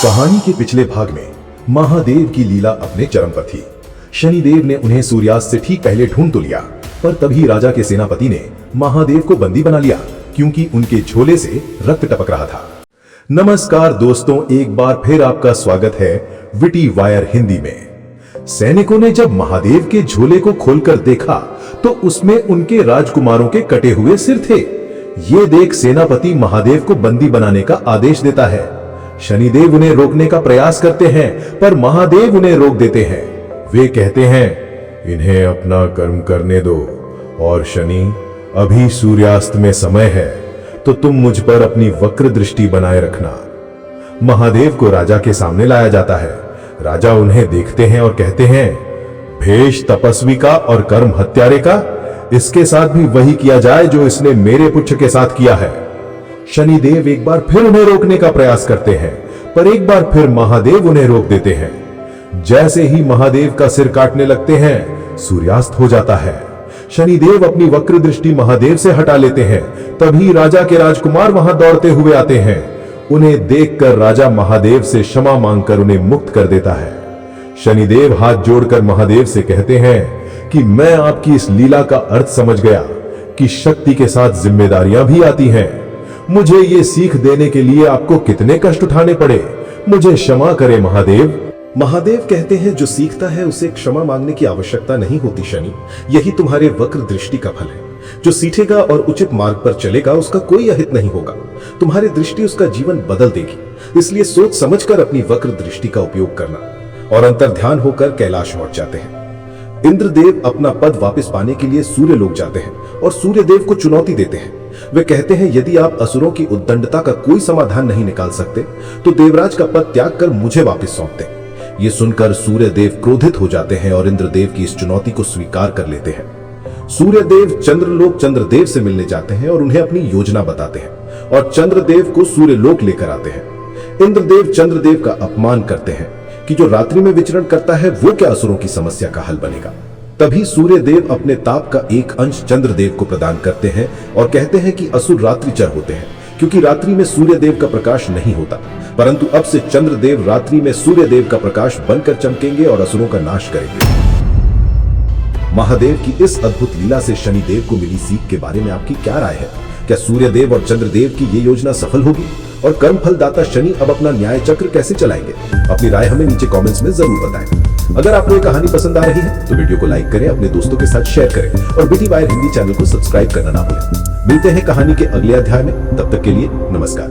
कहानी के पिछले भाग में महादेव की लीला अपने चरम पर थी। शनिदेव ने उन्हें सूर्यास्त से ठीक पहले ढूंढ तो लिया, पर तभी राजा के सेनापति ने महादेव को बंदी बना लिया, क्योंकि उनके झोले से रक्त टपक रहा था। नमस्कार दोस्तों, एक बार फिर आपका स्वागत है विटी वायर हिंदी में। सैनिकों ने जब महादेव के झोले को खोलकर देखा तो उसमें उनके राजकुमारों के कटे हुए सिर थे। ये देख सेनापति महादेव को बंदी बनाने का आदेश देता है। शनिदेव उन्हें रोकने का प्रयास करते हैं, पर महादेव उन्हें रोक देते हैं। वे कहते हैं, इन्हें अपना कर्म करने दो, और शनि, अभी सूर्यास्त में समय है, तो तुम मुझ पर अपनी वक्र दृष्टि बनाए रखना। महादेव को राजा के सामने लाया जाता है। राजा उन्हें देखते हैं और कहते हैं, भेष तपस्वी का और कर्म हत्यारे का, इसके साथ भी वही किया जाए जो इसने मेरे पुत्र के साथ किया है। शनिदेव एक बार फिर उन्हें रोकने का प्रयास करते हैं, पर एक बार फिर महादेव उन्हें रोक देते हैं। जैसे ही महादेव का सिर काटने लगते हैं, सूर्यास्त हो जाता है। शनिदेव अपनी वक्र दृष्टि महादेव से हटा लेते हैं। तभी राजा के राजकुमार वहां दौड़ते हुए आते हैं। उन्हें देखकर राजा महादेव से क्षमा मांगकर उन्हें मुक्त कर देता है। शनिदेव हाथ जोड़कर महादेव से कहते हैं कि मैं आपकी इस लीला का अर्थ समझ गया कि शक्ति के साथ जिम्मेदारियां भी आती हैं। मुझे ये सीख देने के लिए आपको कितने कष्ट उठाने पड़े, मुझे क्षमा करें महादेव। महादेव कहते हैं, जो सीखता है उसे क्षमा मांगने की आवश्यकता नहीं होती शनि। यही तुम्हारे वक्र दृष्टि का फल है। जो सीखेगा और उचित मार्ग पर चलेगा उसका कोई अहित नहीं होगा। तुम्हारी दृष्टि उसका जीवन बदल देगी। इसलिए सोच समझकर अपनी वक्र दृष्टि का उपयोग करना। और अंतर्ध्यान होकर कैलाश लौट जाते हैं। इंद्रदेव अपना पद वापस पाने के लिए सूर्य लोक जाते हैं और सूर्यदेव को चुनौती देते हैं। वे कहते हैं, यदि आप असुरों की उद्दंडता का कोई समाधान नहीं निकाल सकते तो देवराज का पद त्याग कर मुझे वापस सौंप दें। ये सुनकर सूर्यदेव क्रोधित हो जाते हैं और इंद्रदेव की इस चुनौती को स्वीकार कर लेते हैं। सूर्यदेव चंद्रलोक चंद्रदेव से मिलने जाते हैं और उन्हें अपनी योजना बताते हैं, और चंद्रदेव को सूर्यलोक लेकर आते हैं। इंद्रदेव चंद्रदेव का अपमान करते हैं कि जो रात्रि में विचरण करता है वो क्या असुरों की समस्या का हल बनेगा। तभी सूर्यदेव अपने ताप का एक अंश चंद्रदेव को प्रदान करते हैं और कहते हैं कि असुर रात्रिचर होते हैं, क्योंकि रात्रि में सूर्यदेव का प्रकाश नहीं होता। परंतु अब से चंद्रदेव रात्रि में सूर्यदेव का प्रकाश बनकर चमकेंगे और असुरों का नाश करेंगे। महादेव की इस अद्भुत लीला से शनिदेव को मिली सीख के बारे में आपकी क्या राय है? क्या सूर्यदेव और चंद्रदेव की ये योजना सफल होगी? और कर्म फलदाता शनि अब अपना न्याय चक्र कैसे चलाएंगे? अपनी राय हमें नीचे कमेंट्स में जरूर बताएं। अगर आपको ये कहानी पसंद आ रही है तो वीडियो को लाइक करें, अपने दोस्तों के साथ शेयर करें और विटी वायर हिंदी चैनल को सब्सक्राइब करना ना भूलें। मिलते हैं कहानी के अगले अध्याय में। तब तक के लिए नमस्कार।